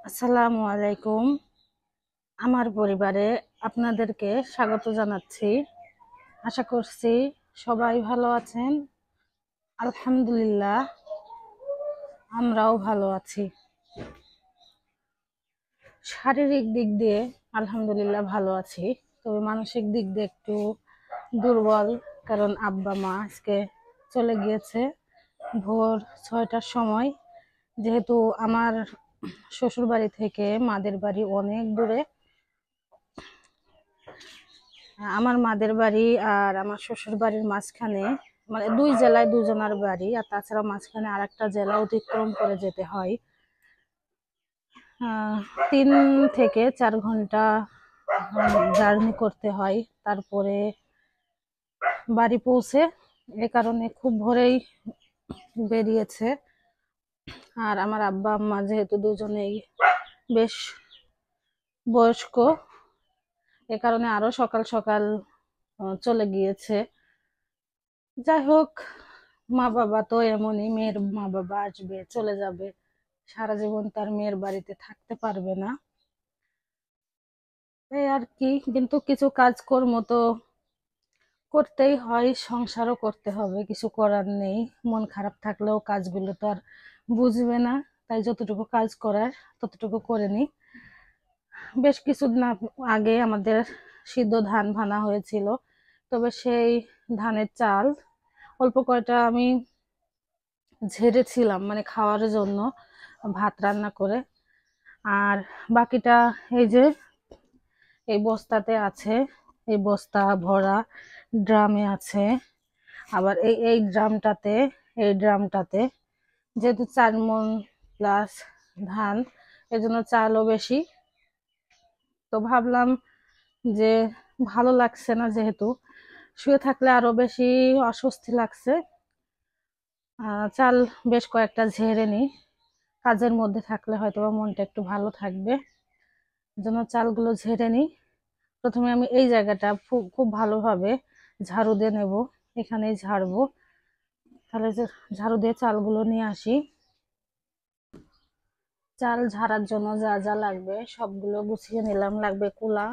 আসসালামু আলাইকুম। আমার পরিবারে আপনাদেরকে স্বাগত জানাচ্ছি। আশা করছি সবাই ভালো আছেন। আলহামদুলিল্লাহ, আমরাও ভালো আছি। শারীরিক দিক দিয়ে আলহামদুলিল্লাহ ভালো আছি, তবে মানসিক দিক দিয়ে একটু দুর্বল। কারণ আব্বা মা আজকে চলে গিয়েছে ভোর 6টার সময়। যেহেতু আমার শ্বশুর বাড়ি থেকে মাদের বাড়ি অনেক দূরে, আমার মাদের বাড়ি আর আমার শ্বশুর বাড়ির মাঝখানে, মানে দুই জেলায় দুজনের বাড়ি, আর তাছাড়া মাঝখানে আর একটা জেলা অতিক্রম করে যেতে হয়। 3 থেকে 4 ঘন্টা জার্নি করতে হয় তারপরে বাড়ি পৌঁছে। এ কারণে খুব ভোরেই বেরিয়েছে। আর আমার আব্বা আম্মা যেহেতু দুজনেই বেশ বয়স্ক, এ কারণে আরো সকাল সকাল চলে গিয়েছে। যাই হোক, মা বাবা তো এমনই, মেয়ের মা বাবা আসবে চলে যাবে, সারা জীবন তার মেয়ের বাড়িতে থাকতে পারবে না, এই আর কি। কিন্তু কিছু কাজকর্ম তো করতেই হয়, সংসারও করতে হবে, কিছু করার নেই। মন খারাপ থাকলেও কাজগুলো তো আর বুঝবে না, তাই যতটুকু কাজ করার ততটুকু করে নিই। বেশ কিছুদিন আগে আমাদের সিদ্ধ ধান ভানা হয়েছিল, তবে সেই ধানের চাল অল্প কয়টা আমি ঝেড়েছিলাম, মানে খাওয়ার জন্য ভাত রান্না করে। আর বাকিটা এই যে এই বস্তাতে আছে, এই বস্তা ভরা ড্রামে আছে। আবার এই এই ড্রামটাতে এই ড্রামটাতে যেহেতু 4 মণ প্লাস ধান, এজন্য চালও বেশি। তো ভাবলাম যে ভালো লাগছে না, যেহেতু শুয়ে থাকলে আরো বেশি অস্বস্তি লাগছে, চাল বেশ কয়েকটা ঝেড়ে নিই। কাজের মধ্যে থাকলে হয়তো বা মনটা একটু ভালো থাকবে, জন্য চালগুলো ঝেড়ে নিই। প্রথমে আমি এই জায়গাটা খুব ভালোভাবে ঝাড়ু দিয়ে নেব, এখানেই ঝাড়বো। তাহলে যে ঝাড়ু দিয়ে চালগুলো নিয়ে আসি। চাল ঝাড়ার জন্য যা যা লাগবে সবগুলো গুছিয়ে নিলাম। লাগবে কুলা,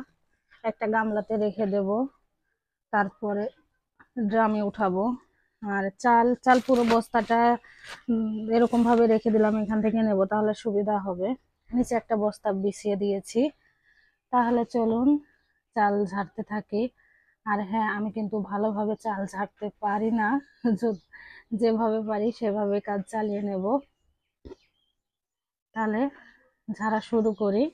একটা গামলাতে রেখে দেব, তারপরে ড্রামে উঠাবো। আর চাল চাল পুরো বস্তাটা এরকম ভাবে রেখে দিলাম, এখান থেকে নেব তাহলে সুবিধা হবে। নিচে একটা বস্তা বিছিয়ে দিয়েছি। তাহলে চলুন চাল ঝাড়তে থাকি। আর হ্যাঁ, আমি কিন্তু ভালোভাবে চাল ঝাড়তে পারি না, যেভাবে পারি সেভাবে কাজ চালিয়ে নেব। তাহলে ঝাড়া শুরু করি।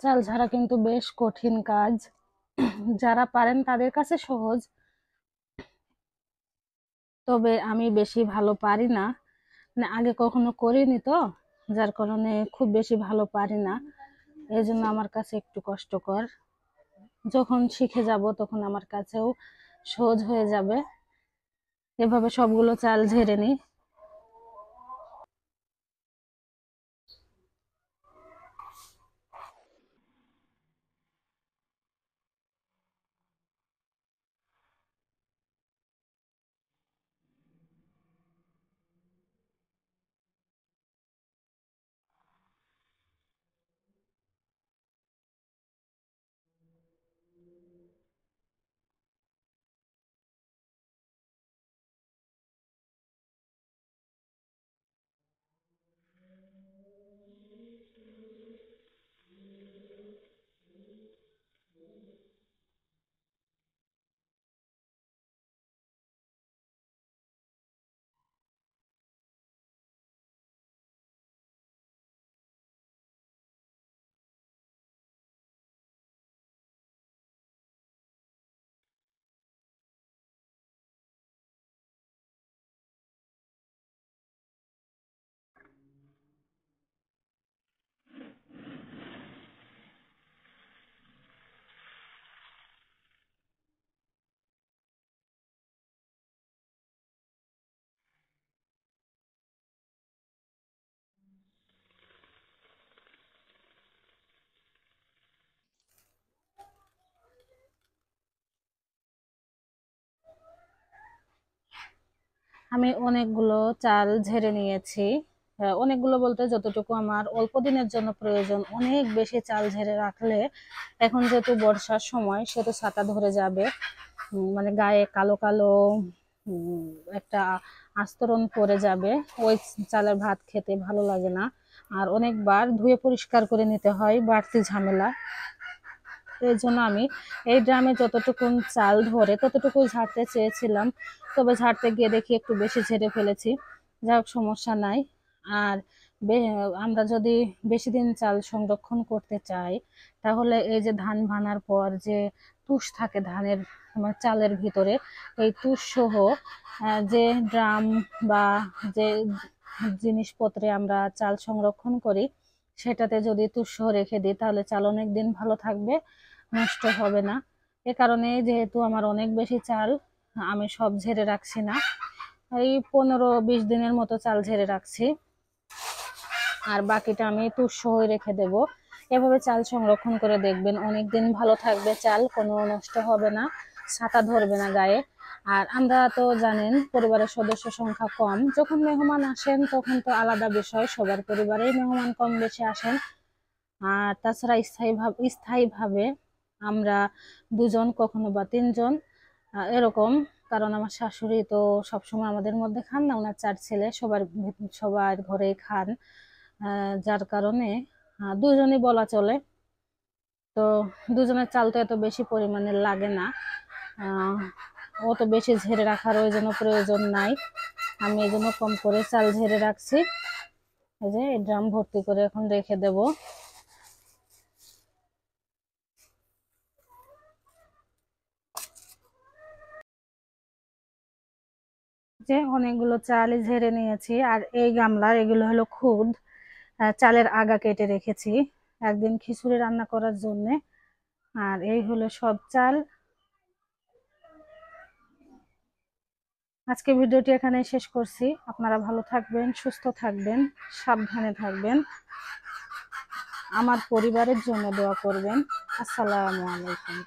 চাল ঝাড়া কিন্তু বেশ কঠিন কাজ, যারা পারেন তাদের কাছে সহজ, তবে আমি বেশি ভালো পারি না, মানে আগে কখনো করিনি তো, যার কারণে খুব বেশি ভালো পারি না। এই জন্য আমার কাছে একটু কষ্টকর। যখন শিখে যাব তখন আমার কাছেও সহজ হয়ে যাবে। এভাবে সবগুলো চাল ঝেড়ে নিই। আমি অনেকগুলো চাল ঝেড়ে নিয়েছি। অনেকগুলো বলতে যতটুকু আমার অল্প দিনের জন্য প্রয়োজন। অনেক বেশি চাল ঝেড়ে রাখলে, এখন যেহেতু বর্ষার সময়, সেহেতু ছাতা ধরে যাবে, মানে গায়ে কালো কালো উম, একটা আস্তরণ পড়ে যাবে। ওই চালের ভাত খেতে ভালো লাগে না। আর অনেকবার ধুয়ে পরিষ্কার করে নিতে হয়, বাড়তি ঝামেলা। এই জন্য আমি এই ড্রামে যতটুকুন চাল ধরে ততটুকু ঝাড়তে চেয়েছিলাম, তবে ঝাড়তে গিয়ে দেখি একটু বেশি ঝেড়ে ফেলেছি। যাই হোক, সমস্যা নাই। আর আমরা যদি বেশি দিন চাল সংরক্ষণ করতে চাই, তাহলে এই যে ধান ভানার পর যে তুষ থাকে ধানের, মানে চালের ভিতরে, এই তুষ সহ যে ড্রাম বা যে জিনিসপত্রে আমরা চাল সংরক্ষণ করি, সেটাতে যদি তুষ সহ রেখে দিই, তাহলে চাল অনেক দিন ভালো থাকবে, নষ্ট হবে না। এ কারণে যেহেতু আমার অনেক বেশি চাল, আমি সব ঝেড়ে রাখছি না, এই 15-20 দিনের মতো চাল ঝেড়ে রাখছি, আর বাকিটা আমি তুষ সহ রেখে দেব। এভাবে চাল সংরক্ষণ করে দেখবেন, অনেক দিন ভালো থাকবে চাল, কোনো নষ্ট হবে না, ছাতা ধরবে না গায়ে। আর আমরা তো জানেন পরিবারের সদস্য সংখ্যা কম, যখন মেহমান আসেন তখন তো আলাদা বিষয়, সবার পরিবারেই মেহমান কম বেশি আসেন। আর তাছাড়া স্থায়ীভাবে আমরা 2 জন, কখনো বা 3 জন, এরকম। কারণ আমার শাশুড়ি তো সবসময় আমাদের মধ্যে খান না, ওনার 4 ছেলে, সবার ঘরেই খান। যার কারণে 2জনই বলা চলে। তো 2জনের চাল তো এত বেশি পরিমাণে লাগে না, আহ, অত বেশি ঝেড়ে রাখার ওই জন্য প্রয়োজন নাই। আমি এই জন্য কম করে চাল ঝেড়ে রাখছি। এই যে এই ড্রাম ভর্তি করে এখন রেখে দেব। যে অনেকগুলো চাল ঝেড়ে নিয়েছি, আর এই গামলার এগুলো হলো খুদ, চালের আগা কেটে রেখেছি একদিন খিচুড়ি রান্না করার জন্য। আর এই হলো সব চাল। আজকে ভিডিওটি এখানে শেষ করছি। আপনারা ভালো থাকবেন, সুস্থ থাকবেন, সাবধানে থাকবেন, আমার পরিবারের জন্য দোয়া করবেন। আসসালামু আলাইকুম।